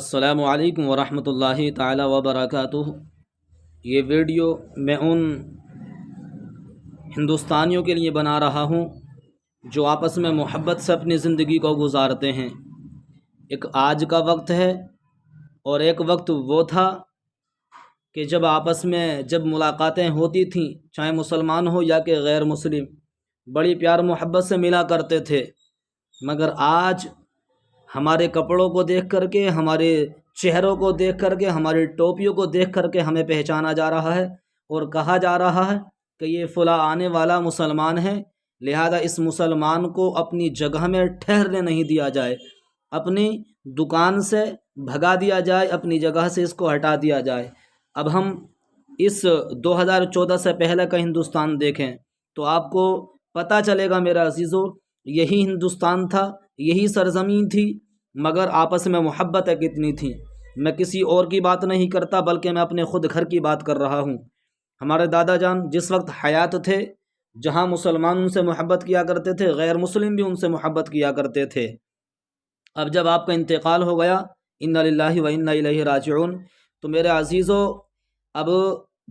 السلام علیکم ورحمۃ اللہ تعالی وبرکاتہ۔ یہ ویڈیو میں ان ہندوستانیوں کے لیے بنا رہا ہوں جو آپس میں محبت سے اپنی زندگی کو گزارتے ہیں۔ ایک آج کا وقت ہے اور ایک وقت وہ تھا کہ جب آپس میں ملاقاتیں ہوتی تھیں، چاہے مسلمان ہو یا کہ غیر مسلم، بڑی پیار محبت سے ملا کرتے تھے۔ مگر آج ہمارے کپڑوں کو دیکھ کر کے، ہمارے چہروں کو دیکھ کر کے، ہماری ٹوپیوں کو دیکھ کر کے ہمیں پہچانا جا رہا ہے اور کہا جا رہا ہے کہ یہ فلاں آنے والا مسلمان ہے، لہذا اس مسلمان کو اپنی جگہ میں ٹھہرنے نہیں دیا جائے، اپنی دکان سے بھگا دیا جائے، اپنی جگہ سے اس کو ہٹا دیا جائے۔ اب ہم اس 2014 سے پہلے کا ہندوستان دیکھیں تو آپ کو پتہ چلے گا میرا عزیزو، یہی ہندوستان تھا، یہی سرزمین تھی، مگر آپس میں محبتیں کتنی تھیں۔ میں کسی اور کی بات نہیں کرتا بلکہ میں اپنے خود گھر کی بات کر رہا ہوں۔ ہمارے دادا جان جس وقت حیات تھے، جہاں مسلمان ان سے محبت کیا کرتے تھے، غیر مسلم بھی ان سے محبت کیا کرتے تھے۔ اب جب آپ کا انتقال ہو گیا، انا للہ و انا الیہ راجعون، تو میرے عزیزو، اب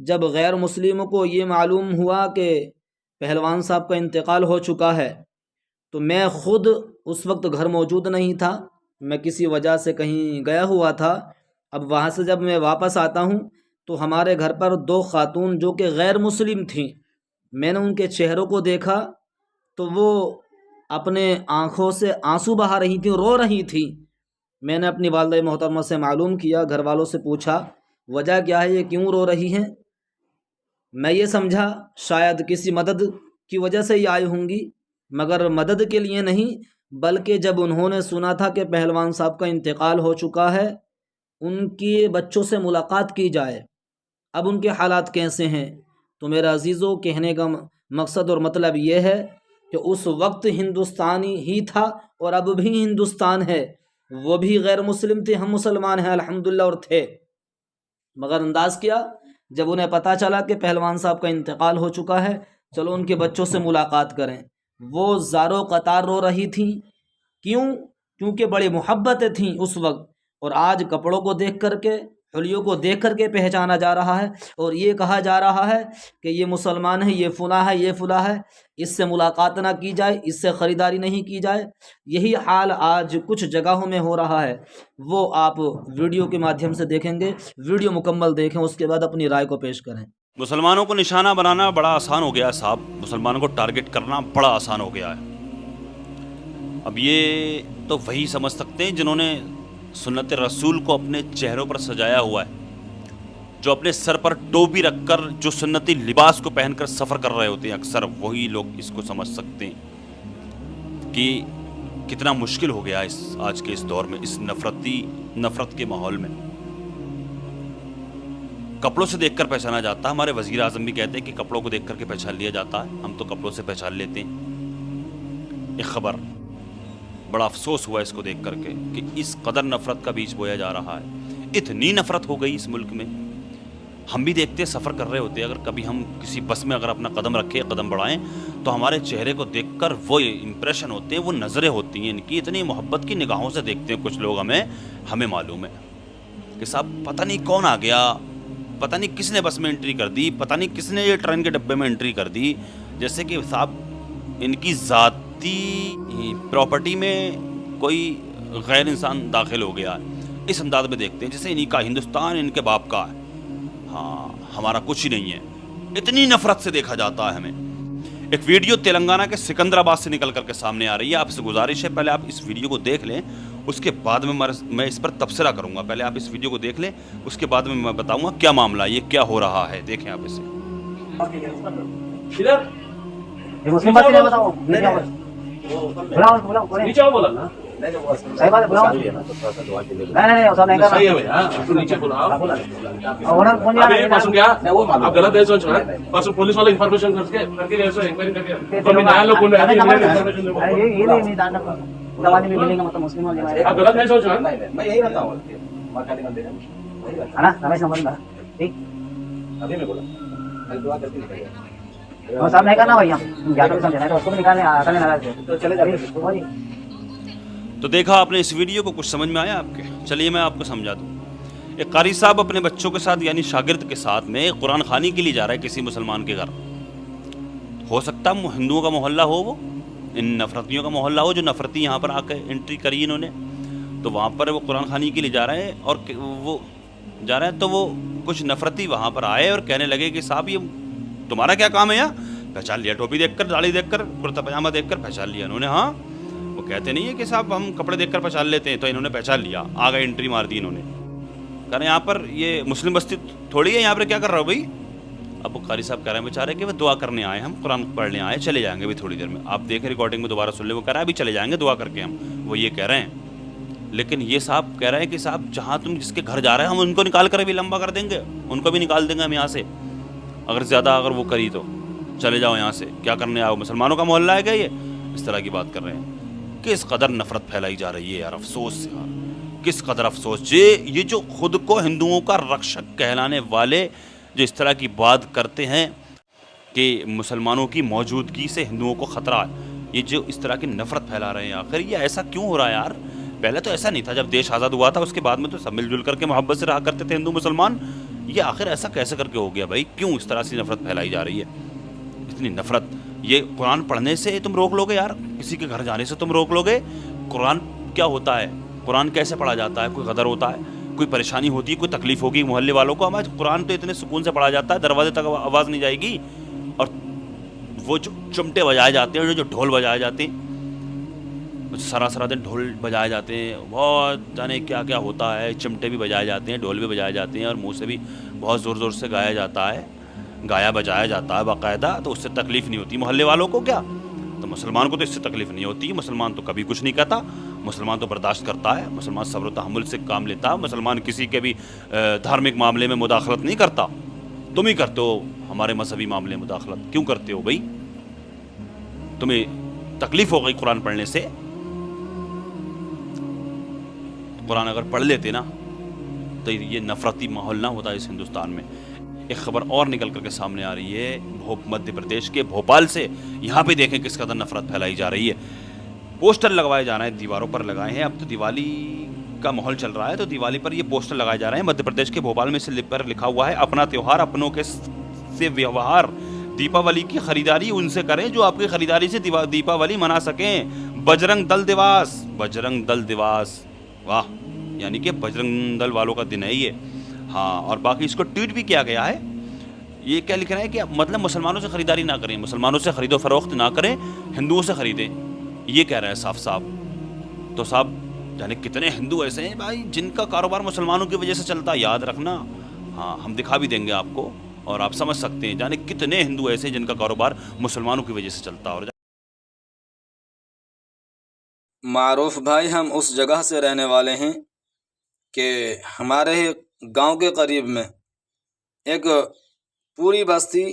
جب غیر مسلموں کو یہ معلوم ہوا کہ پہلوان صاحب کا انتقال ہو چکا ہے، تو میں خود اس وقت گھر موجود نہیں تھا، میں کسی وجہ سے کہیں گیا ہوا تھا۔ اب وہاں سے جب میں واپس آتا ہوں تو ہمارے گھر پر دو خاتون جو کہ غیر مسلم تھیں، میں نے ان کے چہروں کو دیکھا تو وہ اپنے آنکھوں سے آنسو بہا رہی تھیں، رو رہی تھیں۔ میں نے اپنی والدہ محترمہ سے معلوم کیا، گھر والوں سے پوچھا وجہ کیا ہے، یہ کیوں رو رہی ہیں؟ میں یہ سمجھا شاید کسی مدد کی وجہ سے ہی آئی ہوں گی، مگر مدد کے لیے نہیں، بلکہ جب انہوں نے سنا تھا کہ پہلوان صاحب کا انتقال ہو چکا ہے، ان کے بچوں سے ملاقات کی جائے، اب ان کے حالات کیسے ہیں۔ تو میرا عزیزو، کہنے کا مقصد اور مطلب یہ ہے کہ اس وقت ہندوستانی ہی تھا اور اب بھی ہندوستان ہے، وہ بھی غیر مسلم تھے، ہم مسلمان ہیں الحمدللہ اور تھے، مگر انداز کیا جب انہیں پتہ چلا کہ پہلوان صاحب کا انتقال ہو چکا ہے، چلو ان کے بچوں سے ملاقات کریں۔ وہ زاروں قطار رو رہی تھیں، کیوں؟ کیونکہ بڑی محبتیں تھیں اس وقت، اور آج کپڑوں کو دیکھ کر کے، حلیوں کو دیکھ کر کے پہچانا جا رہا ہے اور یہ کہا جا رہا ہے کہ یہ مسلمان ہے، یہ فلاں ہے، یہ فلاں ہے، اس سے ملاقات نہ کی جائے، اس سے خریداری نہیں کی جائے۔ یہی حال آج کچھ جگہوں میں ہو رہا ہے، وہ آپ ویڈیو کے مادھیم سے دیکھیں گے۔ ویڈیو مکمل دیکھیں، اس کے بعد اپنی رائے کو پیش کریں۔ مسلمانوں کو نشانہ بنانا بڑا آسان ہو گیا ہے صاحب، مسلمانوں کو ٹارگٹ کرنا بڑا آسان ہو گیا ہے۔ اب یہ تو وہی سمجھ سکتے ہیں جنہوں نے سنت رسول کو اپنے چہروں پر سجایا ہوا ہے، جو اپنے سر پر ٹوپی رکھ کر، جو سنتی لباس کو پہن کر سفر کر رہے ہوتے ہیں، اکثر وہی لوگ اس کو سمجھ سکتے ہیں کہ کتنا مشکل ہو گیا اس آج کے اس دور میں، اس نفرت کے ماحول میں۔ کپڑوں سے دیکھ کر پہچانا جاتا ہے، ہمارے وزیر اعظم بھی کہتے ہیں کہ کپڑوں کو دیکھ کر کے پہچان لیا جاتا ہے، ہم تو کپڑوں سے پہچان لیتے ہیں۔ ایک خبر، بڑا افسوس ہوا اس کو دیکھ کر کے کہ اس قدر نفرت کا بیج بویا جا رہا ہے، اتنی نفرت ہو گئی اس ملک میں۔ ہم بھی دیکھتے ہیں، سفر کر رہے ہوتے ہیں، اگر کبھی ہم کسی بس میں اگر اپنا قدم رکھیں، قدم بڑھائیں، تو ہمارے چہرے کو دیکھ کر وہ امپریشن ہوتے ہیں، وہ نظریں ہوتی ہیں ان کی، اتنی محبت کی نگاہوں سے دیکھتے ہیں کچھ لوگ، ہمیں معلوم ہے کہ صاحب پتہ نہیں کون آ گیا، پتہ نہیں کس نے بس میں انٹری کر دی، پتہ نہیں کس نے یہ ٹرین کے ڈبے میں انٹری کر دی، جیسے کہ صاحب ان کی ذاتی پراپرٹی میں کوئی غیر انسان داخل ہو گیا ہے۔ اس انداز میں دیکھتے ہیں جیسے انہی کا ہندوستان ان کے باپ کا ہے، ہاں ہمارا کچھ ہی نہیں ہے، اتنی نفرت سے دیکھا جاتا ہے ہمیں۔ ایک ویڈیو تلنگانہ کے سکندر آباد سے نکل کر کے سامنے آ رہی ہے، آپ سے گزارش ہے پہلے آپ اس ویڈیو کو دیکھ لیں، اس کے بعد میں اس پر تبصرہ کروں گا۔ پہلے آپ اس ویڈیو کو دیکھ لیں، اس کے بعد میں بتاؤں گا کیا معاملہ ہے، یہ کیا ہو رہا ہے، دیکھیں آپ اسے۔ پولیس والا انفارمیشن غلط نہیں سوچ رہا، میں یہی رہتا ہوں، ابھی میں بولا دعا کرتی نہیں تو تو دیکھا آپ نے اس ویڈیو کو، کچھ سمجھ میں آیا آپ کے؟ چلیے میں آپ کو سمجھا دوں. ایک قاری صاحب اپنے بچوں کے ساتھ یعنی شاگرد کے ساتھ میں قرآن خوانی کے لیے جا رہا ہے کسی مسلمان کے گھر. ہو سکتا ہے ہندوؤں کا محلہ ہو، وہ ان نفرتیوں کا محلہ ہو جو نفرتی یہاں پر آ کے انٹری کری انہوں نے. تو وہاں پر وہ قرآن خوانی کے لیے جا رہے ہیں، اور وہ جا رہے ہیں تو وہ کچھ نفرتی وہاں پر آئے اور کہنے لگے کہ صاحب یہ تمہارا کیا کام ہے یہاں؟ پہچان لیا، ٹوپی دیکھ کر، داڑھی دیکھ کر، کرتا پاجامہ دیکھ کر پہچان لیا انہوں نے. ہاں وہ کہتے نہیں ہے کہ صاحب ہم کپڑے دیکھ کر پہچان لیتے ہیں، تو انہوں نے پہچان لیا، آ گئے، انٹری مار دی انہوں نے. کہہ رہے ہیں یہاں پر یہ مسلم بستی تھوڑی ہے، یہاں پر کیا کر رہا ہو بھائی؟ اب وہ قاری صاحب کہہ رہے ہیں بیچارے کہ وہ دعا کرنے آئے، ہم قرآن پڑھنے آئے، چلے جائیں گے بھی تھوڑی دیر میں. آپ دیکھیں ریکارڈنگ میں دوبارہ سن لیں، وہ کہہ رہا ہے ابھی چلے جائیں گے دعا کر کے ہم، وہ یہ کہہ رہے ہیں. لیکن یہ صاحب کہہ رہے ہیں کہ صاحب جہاں تم جس کے گھر جا رہے ہیں ہم ان کو نکال کر بھی لمبا کر دیں گے، ان کو بھی نکال دیں گے ہم یہاں سے، اگر زیادہ اگر وہ کری تو چلے جاؤ یہاں سے، کیا کرنے آؤ، مسلمانوں کا محلہ ہے کیا یہ؟ اس طرح کی بات کر رہے ہیں. کس قدر نفرت پھیلائی جا رہی ہے یار، افسوس یار، کس قدر افسوس. یہ جو خود کو ہندوؤں کا رکشک کہلانے والے جو اس طرح کی بات کرتے ہیں کہ مسلمانوں کی موجودگی سے ہندوؤں کو خطرہ ہے، یہ جو اس طرح کی نفرت پھیلا رہے ہیں، آخر یہ ایسا کیوں ہو رہا ہے یار؟ پہلے تو ایسا نہیں تھا، جب دیش آزاد ہوا تھا اس کے بعد میں تو سب مل جل کر کے محبت سے رہا کرتے تھے ہندو مسلمان. یہ آخر ایسا کیسے کر کے ہو گیا بھائی؟ کیوں اس طرح سے نفرت پھیلائی جا رہی ہے؟ اتنی نفرت. یہ قرآن پڑھنے سے تم روک لو گے یار؟ کسی کے گھر جانے سے تم روک لو گے؟ قرآن کیا ہوتا ہے؟ قرآن کیسے پڑھا جاتا ہے؟ کوئی غدر ہوتا ہے؟ کوئی پریشانی ہوتی ہے؟ کوئی تکلیف ہوگی محلے والوں کو؟ ہمارے قرآن تو اتنے سکون سے پڑھا جاتا ہے، دروازے تک آواز نہیں جائے گی. اور وہ جو چمٹے بجائے جاتے ہیں، جو ڈھول بجائے جاتے ہیں، سرا دن ڈھول بجائے جاتے ہیں، بہت جانے کیا کیا ہوتا ہے، چمٹے بھی بجائے جاتے ہیں، ڈھول بھی بجائے جاتے ہیں، اور منہ سے بھی بہت زور زور سے گایا جاتا ہے، گایا بجایا جاتا ہے باقاعدہ. تو اس سے تکلیف نہیں ہوتی محلے والوں کو کیا؟ تو مسلمان کو تو اس سے تکلیف نہیں ہوتی. مسلمان تو کبھی کچھ نہیں کہتا، مسلمان تو برداشت کرتا ہے، مسلمان صبر و تحمل سے کام لیتا ہے، مسلمان کسی کے بھی دھارمک معاملے میں مداخلت نہیں کرتا. تم ہی کرتے ہو ہمارے مذہبی معاملے میں مداخلت. کیوں کرتے ہو بھائی؟ تمہیں تکلیف ہو گئی قرآن پڑھنے سے؟ قرآن اگر پڑھ لیتے نا تو یہ نفرتی ماحول نہ ہوتا اس ہندوستان میں. ایک خبر اور نکل کر کے سامنے آ رہی ہے مدھیہ پردیش کے بھوپال سے. یہاں پہ دیکھیں کس قدر نفرت پھیلائی جا رہی ہے. پوسٹر لگوائے جا رہے ہیں، دیواروں پر لگائے ہیں. اب تو دیوالی کا ماحول چل رہا ہے، تو دیوالی پر یہ پوسٹر لگائے جا رہے ہیں. مدھیہ پردیش کے بھوپال میں سے پر لکھا ہوا ہے اپنا تیوہار اپنوں کے سے ویوہار، دیپاولی کی خریداری ان سے کریں جو آپ کی خریداری سے دیپاولی منا سکیں. بجرنگ دل دیواس، بجرنگ دل دیواس، واہ، یعنی کہ بجرنگ دل والوں کا دن ہے یہ. ہاں، اور باقی اس کو ٹویٹ بھی کیا گیا ہے. یہ کیا لکھ رہے ہیں کہ مطلب مسلمانوں سے خریداری نہ کریں، مسلمانوں سے خرید و فروخت نہ کریں، ہندوؤں سے خریدیں، یہ کہہ رہے ہیں صاف صاف. تو صاحب یعنی کتنے ہندو ایسے ہیں بھائی جن کا کاروبار مسلمانوں کی وجہ سے چلتا ہے، یاد رکھنا. ہاں، ہم دکھا بھی دیں گے آپ کو اور آپ سمجھ سکتے ہیں، یعنی کتنے ہندو ایسے جن کا کاروبار مسلمانوں کی وجہ سے چلتا ہے. اور معروف بھائی، ہم اس جگہ سے رہنے والے ہیں کہ ہمارے گاؤں کے قریب میں ایک پوری بستی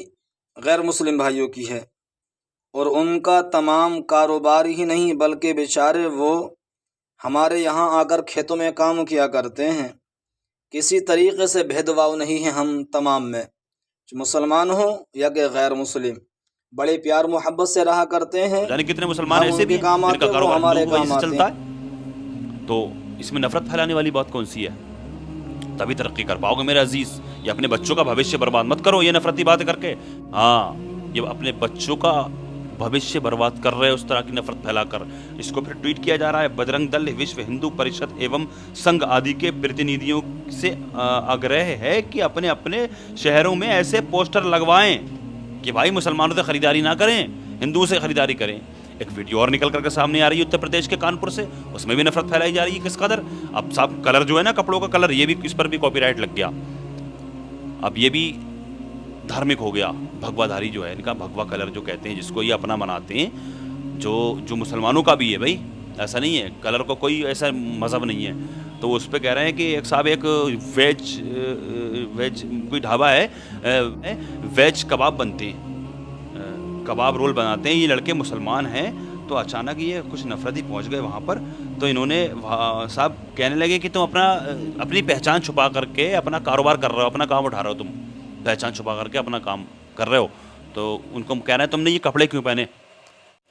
غیر مسلم بھائیوں کی ہے، اور ان کا تمام کاروبار ہی نہیں بلکہ بیچارے وہ ہمارے یہاں آ کر کھیتوں میں کام کیا کرتے ہیں. کسی طریقے سے بھید بھاؤ نہیں ہے ہم تمام میں، مسلمان ہوں یا کہ غیر مسلم، بڑے پیار محبت سے رہا کرتے ہیں. یعنی کتنے مسلمان ایسے بھی کام جن کا آتے کاروبار ہمارے ہندوؤں کی وجہ کام سے آتے چلتا ہیں. ہے. تو اس میں نفرت پھیلانے والی بات کون سی ہے؟ تبھی ترقی کر پاؤ گے میرے عزیز. یہ اپنے بچوں کا بھوشیہ برباد مت کرو یہ نفرتی باتیں کر کے. ہاں، یہ اپنے بچوں کا بھوشیہ برباد کر رہے اس طرح کی نفرت پھیلا کر. اس کو پھر ٹویٹ کیا جا رہا ہے. بجرنگ دل وشو ہندو پریشد ایوم سنگھ آدی کے پرتینیدھیوں سے آگرہ ہے کہ اپنے اپنے شہروں میں ایسے پوسٹر لگوائیں کہ بھائی مسلمانوں سے خریداری نہ کریں، ہندوؤں سے خریداری کریں. ایک ویڈیو اور نکل کر کے سامنے آ رہی ہے اتر پردیش کے کانپور سے، اس میں بھی نفرت پھیلائی جا رہی ہے کس قدر. اب صاحب کلر جو ہے نا کپڑوں کا کلر، یہ بھی اس پر بھی کاپی رائٹ لگ گیا. اب یہ بھی دھارمک ہو گیا. بھگوا دھاری جو ہے ان کا بھگوا کلر جو کہتے ہیں، جس کو یہ اپنا مناتے ہیں، جو مسلمانوں کا بھی ہے بھائی، ایسا نہیں ہے کلر کو کوئی ایسا مذہب نہیں ہے. تو وہ اس پہ کہہ رہے ہیں کہ ایک صاحب ایک ویج کوئی ڈھابا ہے، ویج کباب بنتے ہیں، کباب رول بناتے ہیں. یہ لڑکے مسلمان ہیں، تو اچانک یہ کچھ نفرتی پہنچ گئے وہاں پر. تو انہوں نے صاحب کہنے لگے کہ تم اپنی پہچان چھپا کر کے اپنا کاروبار کر رہے ہو، اپنا کام اٹھا رہے ہو، تم پہچان چھپا کر کے اپنا کام کر رہے ہو. تو ان کو کہہ رہے ہیں تم نے یہ کپڑے کیوں پہنے؟